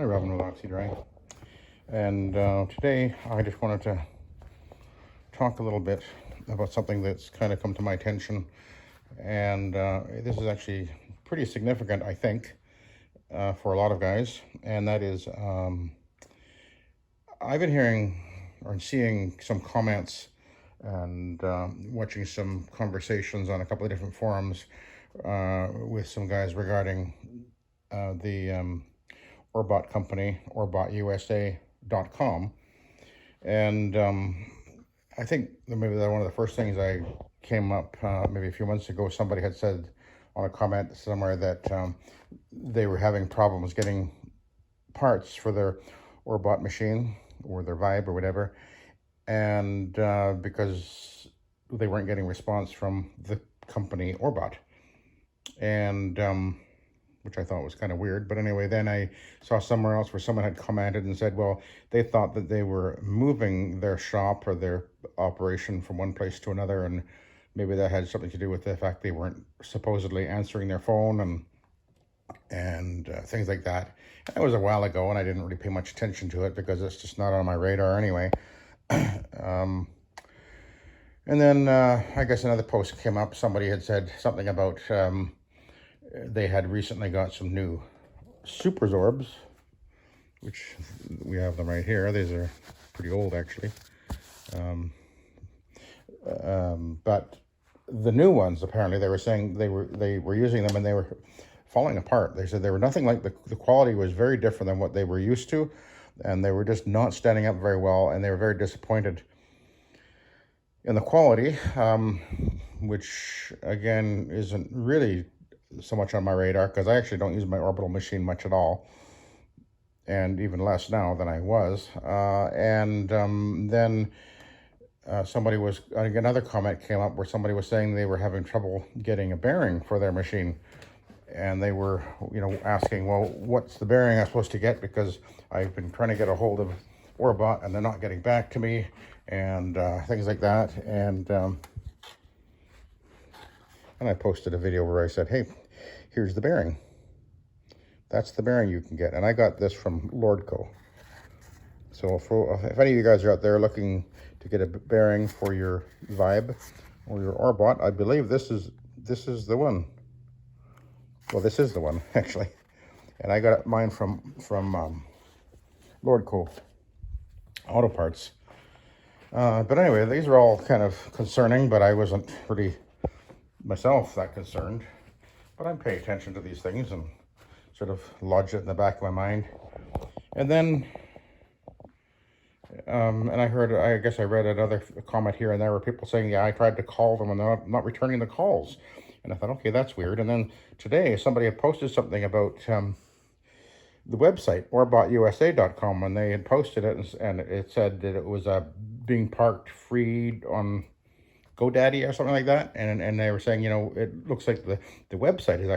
Hi, Robin with Oxy-Dry. And today I just wanted to talk a little bit about something that's kind of come to my attention. And this is actually pretty significant, I think, for a lot of guys. And that is, I've been hearing or seeing some comments and watching some conversations on a couple of different forums with some guys regarding the Orbot company, orbotusa.com. And I think maybe that one of the first things I came up maybe a few months ago, somebody had said on a comment somewhere that they were having problems getting parts for their Orbot machine or their Vibe or whatever, and because they weren't getting response from the company Orbot. And which I thought was kind of weird. But anyway, then I saw somewhere else where someone had commented and said, well, they thought that they were moving their shop or their operation from one place to another, and maybe that had something to do with the fact they weren't supposedly answering their phone and things like that. That was a while ago, and I didn't really pay much attention to it because it's just not on my radar anyway. And then I guess another post came up. Somebody had said something about they had recently got some new Superzorbs, which we have them right here. These are pretty old, actually. But the new ones, apparently, they were saying they were using them and they were falling apart. They said they were nothing like the quality was very different than what they were used to, and they were just not standing up very well, and they were very disappointed in the quality, which again isn't really so much on my radar because I actually don't use my orbital machine much at all, and even less now than I was. Then somebody was, another comment came up where somebody was saying they were having trouble getting a bearing for their machine, and they were, asking, well, what's the bearing I'm supposed to get, because I've been trying to get a hold of Orbot and they're not getting back to me, and things like that. And I posted a video where I said, hey, here's the bearing. That's the bearing you can get. And I got this from Lordco. So if any of you guys are out there looking to get a bearing for your Vibe or your Orbot, I believe this is the one. Well, this is the one, actually. And I got mine from Lordco Auto Parts. But anyway, these are all kind of concerning, but I wasn't really myself that concerned. But I pay attention to these things and sort of lodge it in the back of my mind. And then, and I guess I read another comment here and there where people saying, yeah, I tried to call them and they're not returning the calls. And I thought, okay, that's weird. And then today somebody had posted something about the website, orbotusa.com, and they had posted it, and it said that it was being parked free on GoDaddy or something like that, and they were saying, it looks like the website is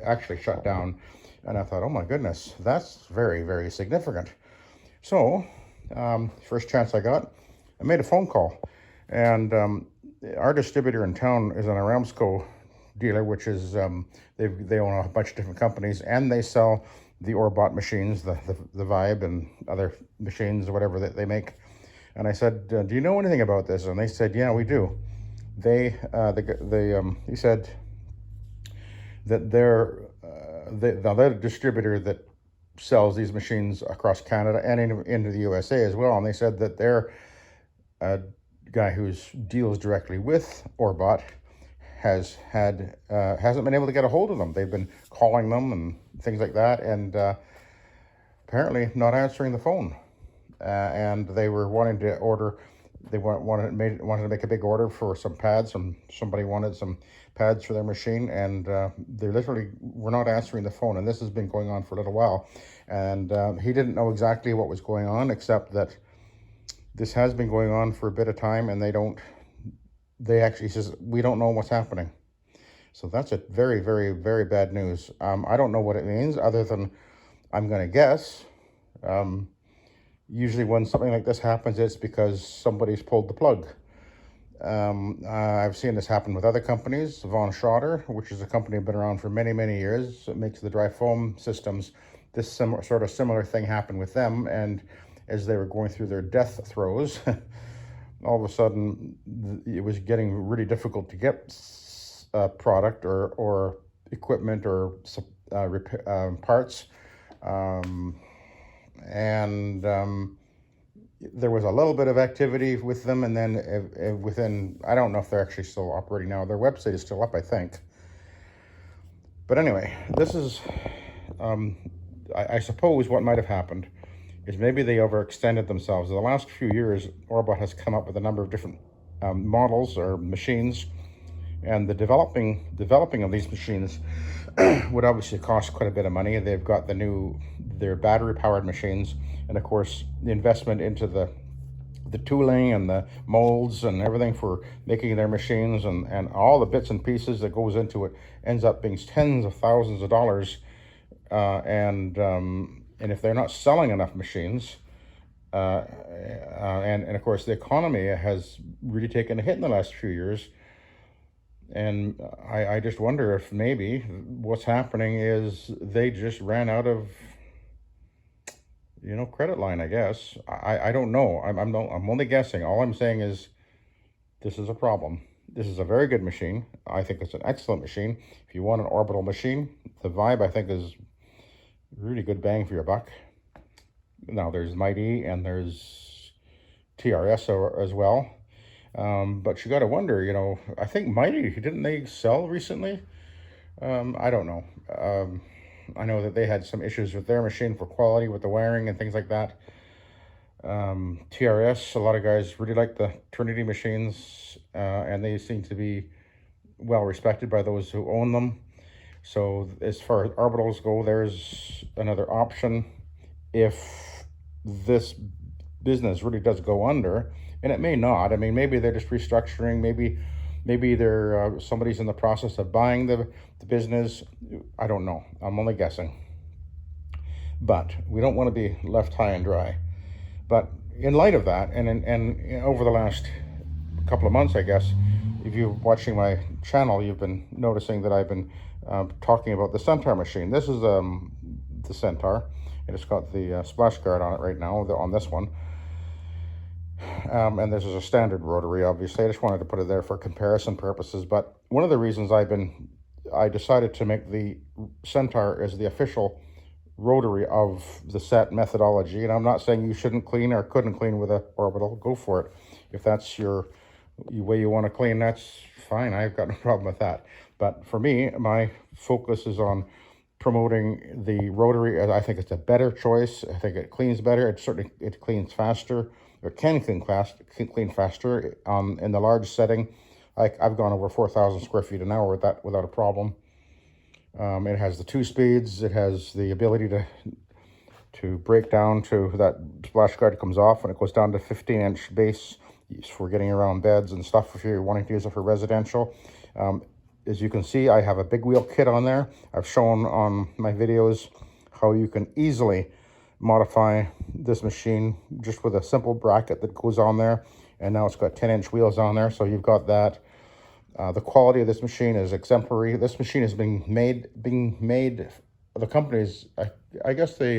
actually shut down. And I thought, oh my goodness, that's very, very significant. So first chance I got, I made a phone call, and our distributor in town is an Aramsco dealer, which is they own a bunch of different companies, and they sell the Orbot machines, the Vibe and other machines or whatever that they make. And I said, do you know anything about this? And they said, yeah, we do. He said that they're a distributor that sells these machines across Canada and into the USA as well. And they said that they're a guy who deals directly with Orbot hasn't been able to get a hold of them. They've been calling them and things like that, and apparently not answering the phone. And they were wanting to order. They wanted to make a big order for some pads. Somebody wanted some pads for their machine, and they literally were not answering the phone. And this has been going on for a little while. And he didn't know exactly what was going on, except that this has been going on for a bit of time, and they actually says, we don't know what's happening. So that's a very, very, very bad news. I don't know what it means, other than I'm going to guess. Usually when something like this happens, it's because somebody's pulled the plug. I've seen this happen with other companies. Von Schroeder, which is a company that's been around for many, many years. It makes the dry foam systems this similar thing happened with them, and as they were going through their death throes, all of a sudden it was getting really difficult to get product or equipment or parts, and there was a little bit of activity with them, and then within, I don't know if they're actually still operating now. Their website is still up, I think. But anyway, this is, I suppose what might have happened is maybe they overextended themselves. In the last few years, Orbot has come up with a number of different models or machines, and the developing of these machines would obviously cost quite a bit of money. They've got their battery-powered machines, and of course, the investment into the tooling and the molds and everything for making their machines, and all the bits and pieces that goes into it ends up being tens of thousands of dollars. And if they're not selling enough machines, and of course the economy has really taken a hit in the last few years, and I just wonder if maybe what's happening is they just ran out of, credit line, I guess. I don't know. I'm only guessing. All I'm saying is this is a problem. This is a very good machine. I think it's an excellent machine. If you want an orbital machine, the Vibe, I think, is really good bang for your buck. Now there's Mighty and there's TRS as well. But you got to wonder, I think Mighty, didn't they sell recently? I don't know. I know that they had some issues with their machine for quality with the wiring and things like that. TRS, a lot of guys really like the Trinity machines, and they seem to be well respected by those who own them. So as far as orbitals go, there's another option if this business really does go under, and it may not. I mean, maybe they're just restructuring. Maybe they're somebody's in the process of buying the business. I don't know. I'm only guessing. But we don't want to be left high and dry. But in light of that, and over the last couple of months, I guess, if you're watching my channel, you've been noticing that I've been talking about the Centaur machine. This is the Centaur, and it's got the splash guard on it right now, on this one. And this is a standard rotary, obviously. I just wanted to put it there for comparison purposes. But one of the reasons I decided to make the Centaur as the official rotary of the SETT methodology, and I'm not saying you shouldn't clean or couldn't clean with an orbital. Go for it. If that's your way you want to clean, that's fine. I've got no problem with that. But for me, my focus is on promoting the rotary. I think it's a better choice. I think it cleans better. It cleans faster, or can clean faster in the large setting. I've gone over 4,000 square feet an hour with that without a problem. It has the 2 speeds. It has the ability to break down to that splash guard comes off, and it goes down to 15-inch base for getting around beds and stuff if you're wanting to use it for residential. As you can see, I have a big wheel kit on there. I've shown on my videos how you can easily modify this machine just with a simple bracket that goes on there, and now it's got 10-inch wheels on there, so you've got that. The quality of this machine is exemplary. This machine is being made. The companies, I guess they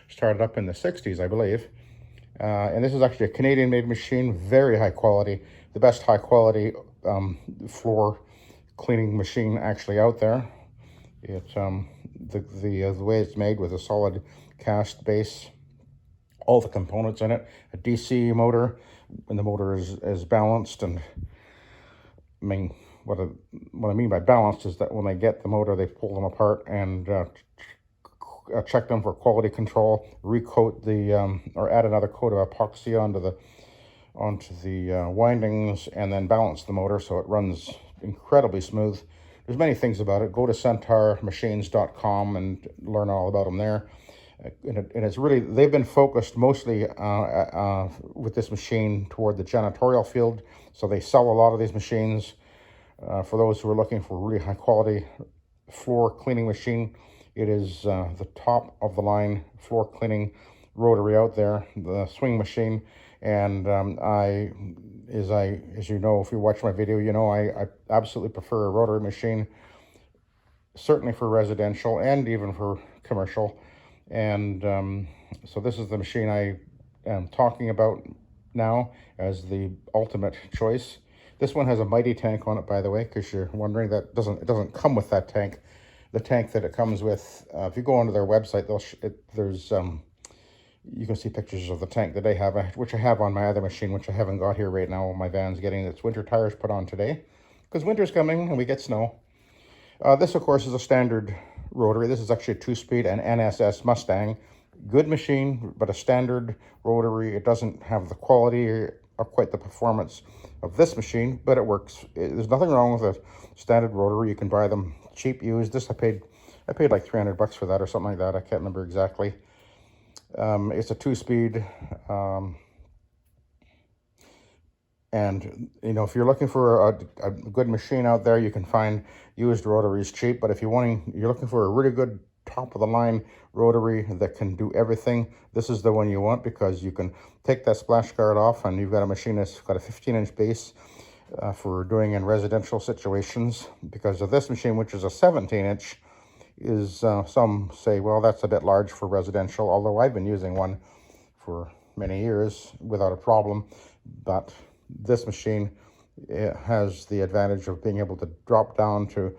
started up in the 60s, I believe. And this is actually a Canadian-made machine, very high quality, the best high-quality floor cleaning machine actually out there. It's the way it's made with a solid cast base, all the components in it, a DC motor, and the motor is balanced. And I mean, what I mean by balanced is that when they get the motor, they pull them apart and check them for quality control, recoat or add another coat of epoxy onto the windings, and then balance the motor so it runs incredibly smooth. There's many things about it. Go to centaurmachines.com and learn all about them there. And it's really, they've been focused mostly with this machine toward the janitorial field. So they sell a lot of these machines for those who are looking for a really high quality floor cleaning machine. It is the top of the line floor cleaning rotary out there, the swing machine. And as you know, if you watch my video, you know I absolutely prefer a rotary machine, certainly for residential and even for commercial. And so this is the machine I am talking about now as the ultimate choice. This one has a mighty tank on it, by the way, because you're wondering, that it doesn't come with that tank. The tank that it comes with, if you go onto their website, there's you can see pictures of the tank that they have, which I have on my other machine, which I haven't got here right now. My van's getting its winter tires put on today, because winter's coming and we get snow. This, of course, is a standard rotary. This is actually a 2-speed and NSS Mustang. Good machine, but a standard rotary. It doesn't have the quality or quite the performance of this machine, but it works. There's nothing wrong with a standard rotary. You can buy them cheap used. This I paid like $300 for that or something like that. I can't remember exactly. It's a 2-speed. And, you know, if you're looking for a good machine out there, you can find used rotaries cheap. But if you're looking for a really good top-of-the-line rotary that can do everything, this is the one you want, because you can take that splash guard off and you've got a machine that's got a 15-inch base for doing in residential situations. Because of this machine, which is a 17-inch, is some say, well, that's a bit large for residential, although I've been using one for many years without a problem. But this machine, it has the advantage of being able to drop down to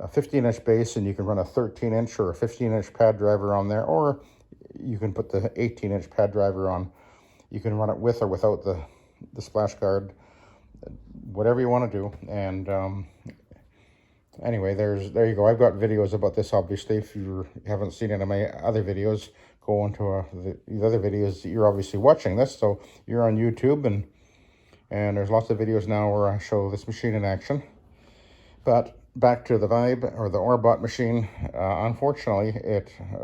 a 15-inch base, and you can run a 13-inch or a 15-inch pad driver on there, or you can put the 18-inch pad driver on. You can run it with or without the splash guard, whatever you want to do. And anyway, there you go. I've got videos about this, obviously. If you haven't seen any of my other videos, go on to the other videos. You're obviously watching this, so you're on YouTube, and there's lots of videos now where I show this machine in action. But back to the Vibe, or the Orbot machine. Unfortunately,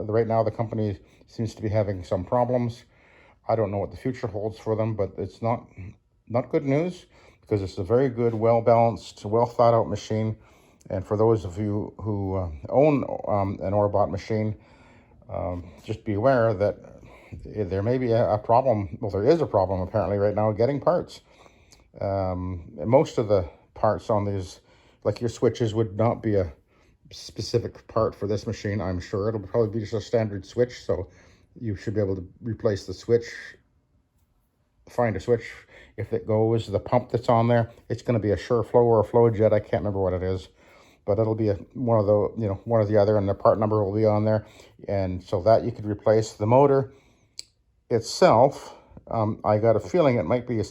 right now the company seems to be having some problems. I don't know what the future holds for them, but it's not good news, because it's a very good, well-balanced, well-thought-out machine. And for those of you who own an Orbot machine, just be aware that there may be a problem. Well, there is a problem apparently right now getting parts. Most of the parts on these, like your switches, would not be a specific part for this machine. I'm sure it'll probably be just a standard switch, so you should be able to replace the switch, find a switch. If it goes, the pump that's on there, it's going to be a SureFlow or a FlowJet. I can't remember what it is, but it'll be one of the, one or the other, and the part number will be on there, and so that you could replace. The motor itself, I got a feeling it might be a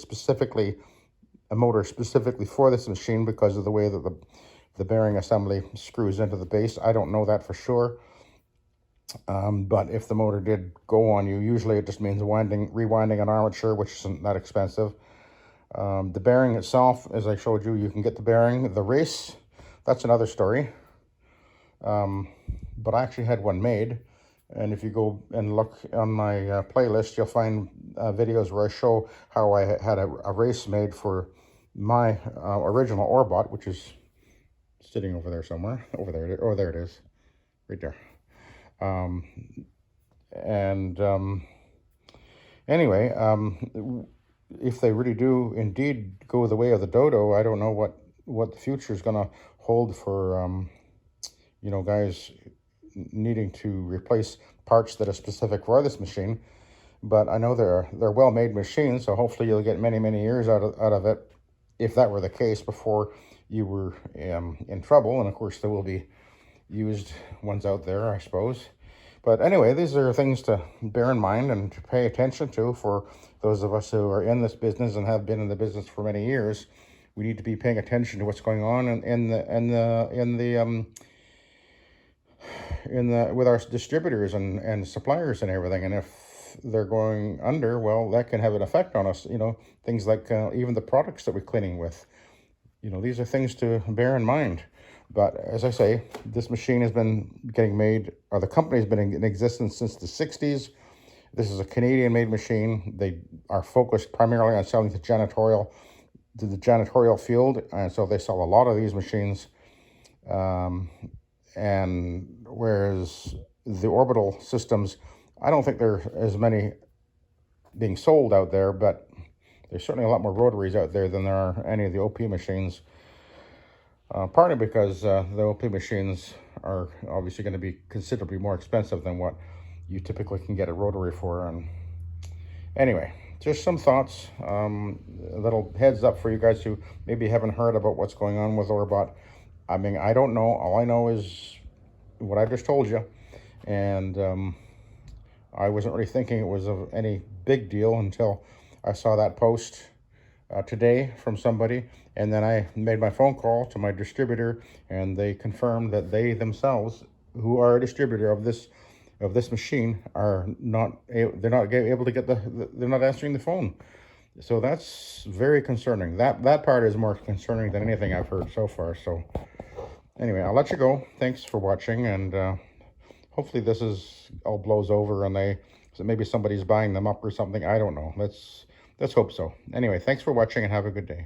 motor specifically for this machine, because of the way that the bearing assembly screws into the base. I don't know that for sure. But if the motor did go on you, usually it just means rewinding an armature, which isn't that expensive. The bearing itself, as I showed you, you can get the bearing. The race, that's another story. But I actually had one made. And if you go and look on my playlist, you'll find videos where I show how I had a race made for my original Orbot, which is sitting over there somewhere. Over there. Oh, there it is. Right there. Anyway, if they really do indeed go the way of the dodo, I don't know what the future is going to hold for, guys needing to replace parts that are specific for this machine. But I know they're well-made machines, so hopefully you'll get many, many years out of it, if that were the case, before you were in trouble. And of course there will be used ones out there, I suppose. But anyway, these are things to bear in mind and to pay attention to for those of us who are in this business and have been in the business for many years. We need to be paying attention to what's going on with our distributors and suppliers and everything. And if they're going under, well, that can have an effect on us. Things like even the products that we're cleaning with. These are things to bear in mind. But as I say, this machine has been getting made, or the company's been in existence since the 60s. This is a Canadian-made machine. They are focused primarily on selling to the janitorial field, and so they sell a lot of these machines. And whereas the orbital systems, I don't think there are as many being sold out there, but there's certainly a lot more rotaries out there than there are any of the OP machines. Partly because the OP machines are obviously going to be considerably more expensive than what you typically can get a Rotary for. And anyway, just some thoughts, a little heads up for you guys who maybe haven't heard about what's going on with Orbot. I mean, I don't know. All I know is what I just told you. And I wasn't really thinking it was of any big deal until I saw that post today from somebody. And then I made my phone call to my distributor, and they confirmed that they themselves, who are a distributor of this machine, are not they're not able to get they're not answering the phone. So that's very concerning. That part is more concerning than anything I've heard so far. So anyway, I'll let you go. Thanks for watching, and hopefully this is all blows over and maybe somebody's buying them up or something. I don't know. Let's hope so. Anyway, thanks for watching and have a good day.